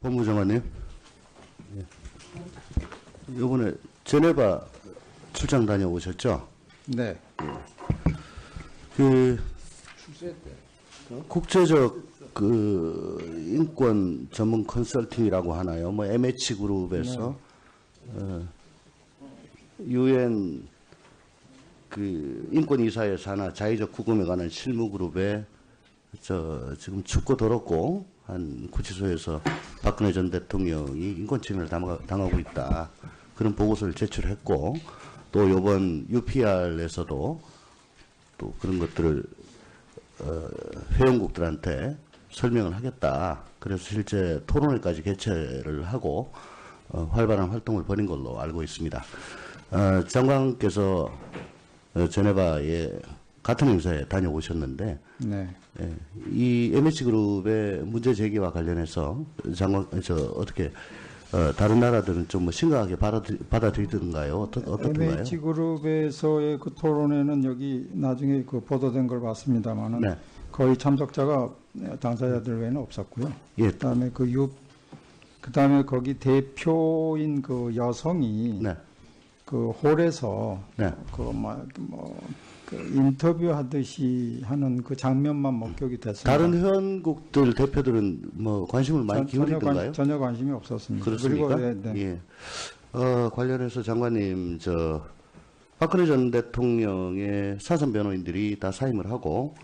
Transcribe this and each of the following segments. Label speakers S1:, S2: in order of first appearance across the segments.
S1: 법무장관님, 이번에 제네바 출장 다녀오셨죠?
S2: 네.
S1: 그 국제적 그 인권 전문 컨설팅이라고 하나요? 뭐 MH 그룹에서 UN 그 인권이사회 산하 자의적 구금에 관한 실무 그룹에 지금 춥고 더럽고 한 구치소에서 박근혜 전 대통령이 인권 침해를 당하고 있다. 그런 보고서를 제출했고 또 이번 UPR에서도 또 그런 것들을 회원국들한테 설명을 하겠다. 그래서 실제 토론회까지 개최를 하고 활발한 활동을 벌인 걸로 알고 있습니다. 장관께서 제네바에 같은 행사에 다녀오셨는데
S2: 네.
S1: 이 MH그룹의 문제 제기와 관련해서 장관 어떻게 다른 나라들은 좀 뭐 심각하게 받아들이던가요? 어떻던가요?
S2: MH그룹에서의 그 토론회는 여기 나중에 그 보도된 걸 봤습니다만은
S1: 네.
S2: 거의 참석자가 당사자들 외에는 없었고요.
S1: 예.
S2: 그다음에 거기 대표인 그 여성이
S1: 네.
S2: 그 홀에서
S1: 네.
S2: 그 인터뷰하듯이 하는 그 장면만 목격이 됐습니다.
S1: 다른 회원국들 대표들은 뭐 관심을 많이 기울이던가요?
S2: 전혀 관심이 없었습니다.
S1: 그렇습니까?
S2: 그리고 네.
S1: 예. 관련해서 장관님, 박근혜 전 대통령의 사선 변호인들이 다 사임을 하고,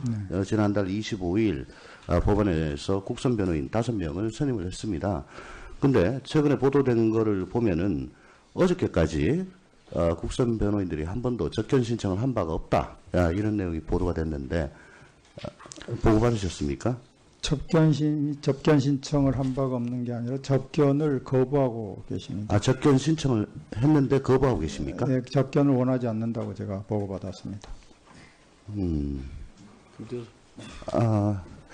S1: 지난달 25일, 법원에서 국선 변호인 5명을 선임을 했습니다. 근데 최근에 보도된 거를 보면은 어저께까지, 국선 변호인들이 한 번도 접견 신청을 한 바가 없다. 이런 내용이 보도가 됐는데, 보고 받으셨습니까?
S2: 접견 신청을 한 바가 없는 게 아니라 접견을 거부하고 계십니다.
S1: 접견 신청을 했는데 거부하고 계십니까?
S2: 네, 접견을 원하지 않는다고 제가 보고받았습니다.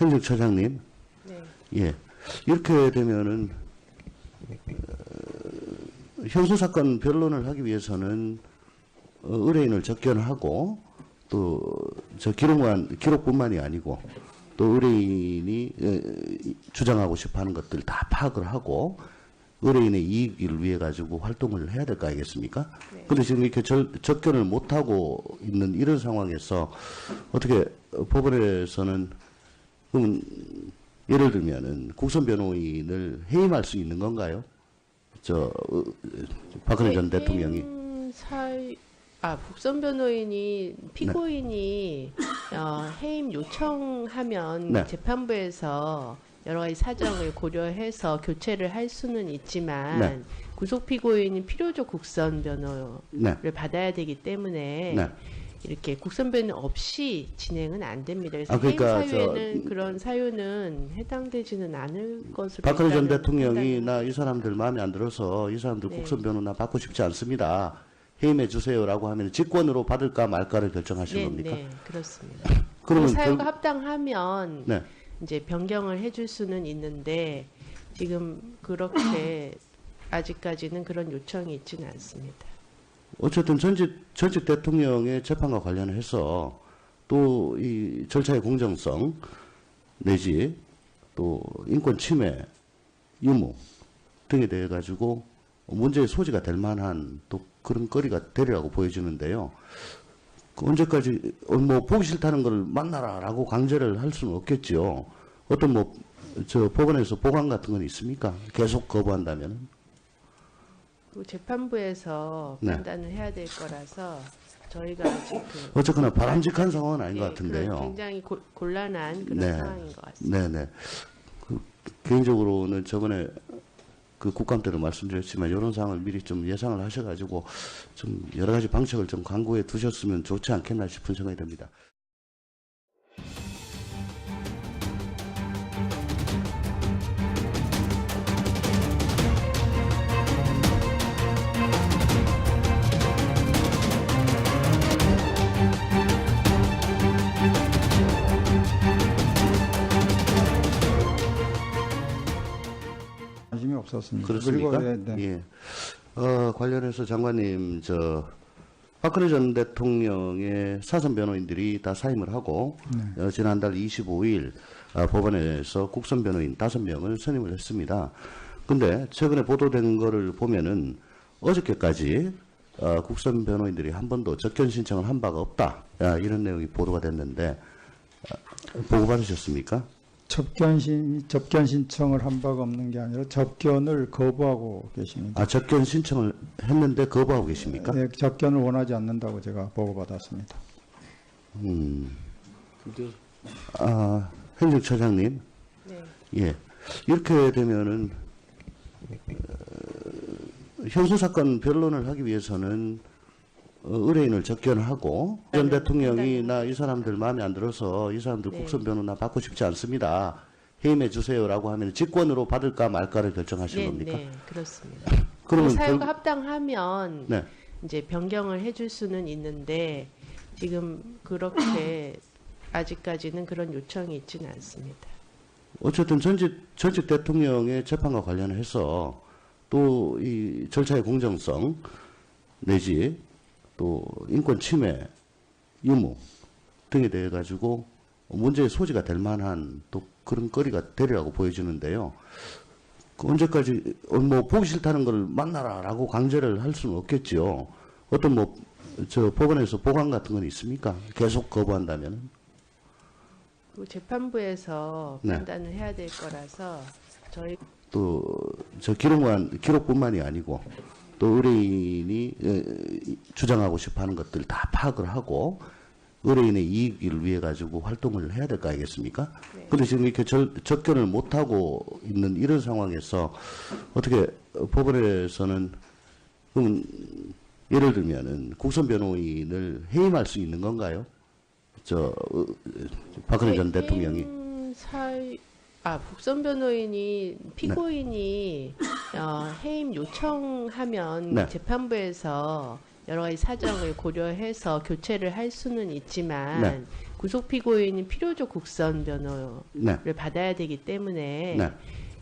S1: 행정처장님.
S3: 네.
S1: 예. 이렇게 되면은, 형사사건 변론을 하기 위해서는, 의뢰인을 접견하고, 또, 기록뿐만이 아니고, 또 의뢰인이 주장하고 싶어 하는 것들 다 파악을 하고, 의뢰인의 이익을 위해 가지고 활동을 해야 될 거 아니겠습니까?
S3: 네.
S1: 근데 지금 이렇게 접견을 못하고 있는 이런 상황에서 어떻게 법원에서는, 그럼 예를 들면은 국선 변호인을 해임할 수 있는 건가요? 박근혜 전 대통령이.
S3: 국선 변호인이 피고인이 해임 요청하면
S1: 네.
S3: 재판부에서 여러 가지 사정을 고려해서 교체를 할 수는 있지만
S1: 네.
S3: 구속 피고인이 필요적 국선 변호를
S1: 네.
S3: 받아야 되기 때문에
S1: 네.
S3: 이렇게 국선 변호 없이 진행은 안 됩니다. 그래서
S1: 그러니까
S3: 해임 사유에는 그런 사유는 해당되지는 않을 것으로
S1: 박근혜 전
S3: 일단은
S1: 대통령이
S3: 판단을
S1: 나 이 사람들 마음에 안 들어서 이 사람들
S3: 네.
S1: 국선 변호 나 받고 싶지 않습니다. 해임해 주세요라고 하면 직권으로 받을까 말까를 결정하시는 겁니까?
S3: 네, 그렇습니다.
S1: 그러면
S3: 사유가 합당하면
S1: 네.
S3: 이제 변경을 해줄 수는 있는데 지금 그렇게 아직까지는 그런 요청이 있지는 않습니다.
S1: 어쨌든 전직 대통령의 재판과 관련해서 또 이 절차의 공정성 내지 또 인권 침해 유무 등에 대해 가지고 문제의 소지가 될 만한 또 그런 거리가 되리라고 보여지는데요. 언제까지 뭐 보기 싫다는 걸 만나라라고 강제를 할 수는 없겠지요. 어떤 법원에서 보관 같은 건 있습니까? 계속 거부한다면?
S3: 그 재판부에서
S1: 네.
S3: 판단을 해야 될 거라서 저희가 아직
S1: 어쨌거나 바람직한 상황은 아닌 것 같은데요.
S3: 그런 굉장히 곤란한 그런
S1: 네.
S3: 상황인 것 같습니다.
S1: 네네. 개인적으로는 저번에 그 국감 때도 말씀드렸지만 이런 상황을 미리 좀 예상을 하셔가지고 좀 여러 가지 방책을 좀 강구해 두셨으면 좋지 않겠나 싶은 생각이 듭니다.
S2: 관심이 없었습니다.
S1: 그렇습니까?
S2: 그리고 네.
S1: 예. 관련해서 장관님, 박근혜 전 대통령의 사선 변호인들이 다 사임을 하고, 지난달 25일, 법원에서 국선 변호인 5명을 선임을 했습니다. 근데 최근에 보도된 거를 보면은 어저께까지 국선 변호인들이 한 번도 접견 신청을 한 바가 없다. 이런 내용이 보도가 됐는데 보고 받으셨습니까?
S2: 접견 신청을 한 바가 없는 게 아니라 접견을 거부하고 계십니다.
S1: 접견 신청을 했는데 거부하고 계십니까?
S2: 네, 접견을 원하지 않는다고 제가 보고받았습니다.
S1: 행정처장님,
S3: 네.
S1: 예, 이렇게 되면은 형사사건 변론을 하기 위해서는 의뢰인을 접견하고 전 대통령이 나 이 사람들 마음에 안 들어서 이 사람들
S3: 네.
S1: 국선 변호 나 받고 싶지 않습니다. 해임해 주세요라고 하면 직권으로 받을까 말까를 결정하시는
S3: 네,
S1: 겁니까?
S3: 네, 그렇습니다.
S1: 그러면
S3: 사유가 합당하면
S1: 네.
S3: 이제 변경을 해줄 수는 있는데 지금 그렇게 아직까지는 그런 요청이 있지는 않습니다.
S1: 어쨌든 전직 대통령의 재판과 관련해서 또 이 절차의 공정성 내지 또 인권 침해 유무 등에 대해 가지고 문제의 소지가 될 만한 또 그런 거리가 되리라고 보여지는데요. 그 언제까지 뭐 보기 싫다는 걸 만나라라고 강제를 할 수는 없겠지요. 어떤 뭐 저 법원에서 보관 같은 건 있습니까? 계속 거부한다면?
S3: 그 재판부에서
S1: 네.
S3: 판단을 해야 될 거라서 저희
S1: 또 저 기록뿐만이 아니고 또 의뢰인이 주장하고 싶어하는 것들 다 파악을 하고 의뢰인의 이익을 위해 가지고 활동을 해야 될 거 아니겠습니까?
S3: 네.
S1: 근데 지금 이렇게 접견을 못 하고 있는 이런 상황에서 어떻게 법원에서는 그럼 예를 들면은 국선 변호인을 해임할 수 있는 건가요? 박근혜 전 대통령이.
S3: 국선 변호인이 피고인이 해임 요청하면
S1: 네.
S3: 재판부에서 여러 가지 사정을 고려해서 교체를 할 수는 있지만
S1: 네.
S3: 구속 피고인이 필요적 국선 변호를
S1: 네.
S3: 받아야 되기 때문에
S1: 네.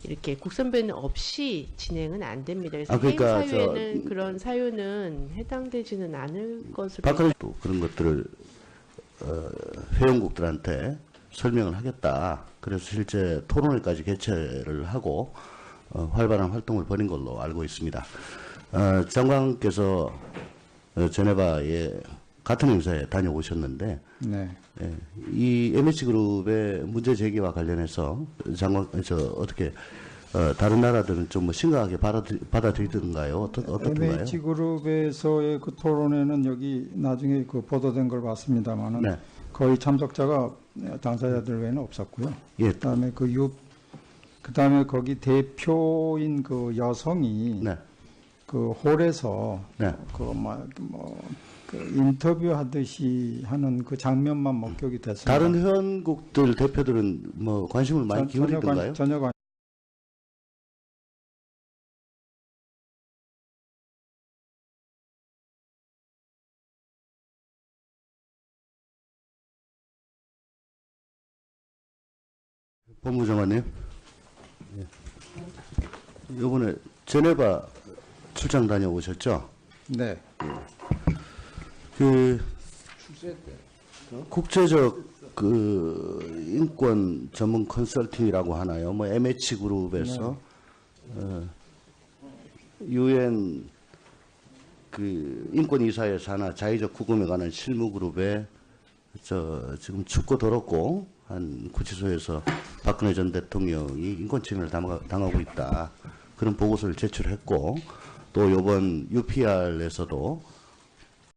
S3: 이렇게 국선 변호 없이 진행은 안 됩니다. 그래서
S1: 그러니까
S3: 해임 사유에는 그런 사유는 해당되지는 않을 것으로
S1: 박근혜 또 그런 것들을 회원국들한테 설명을 하겠다. 그래서 실제 토론회까지 개최를 하고 활발한 활동을 벌인 걸로 알고 있습니다. 장관께서 제네바에 같은 행사에 다녀오셨는데
S2: 네.
S1: 이 MH그룹의 문제 제기와 관련해서 어떻게 다른 나라들은 좀 뭐 심각하게 받아들이던가요? 어떻던가요?
S2: MH그룹에서의 그 토론회는 여기 나중에 그 보도된 걸 봤습니다만은
S1: 네.
S2: 거의 참석자가 당사자들 외에는 없었고요.
S1: 예.
S2: 그다음에 거기 대표인 그 여성이
S1: 네.
S2: 그 홀에서
S1: 네.
S2: 그 인터뷰하듯이 하는 그 장면만 목격이 됐습니다.
S1: 다른 회원국들 대표들은 뭐 관심을 많이 기울이던가요?
S2: 전혀
S1: 법무장관님, 이번에 제네바 출장 다녀오셨죠?
S2: 네.
S1: 그 국제적 그 인권 전문 컨설팅이라고 하나요? 뭐 MH 그룹에서 UN 그 인권 이사회 산하 자의적 구금에 관한 실무 그룹에 지금 춥고 더럽고 한 구치소에서 박근혜 전 대통령이 인권 침해를 당하고 있다. 그런 보고서를 제출했고 또 이번 UPR에서도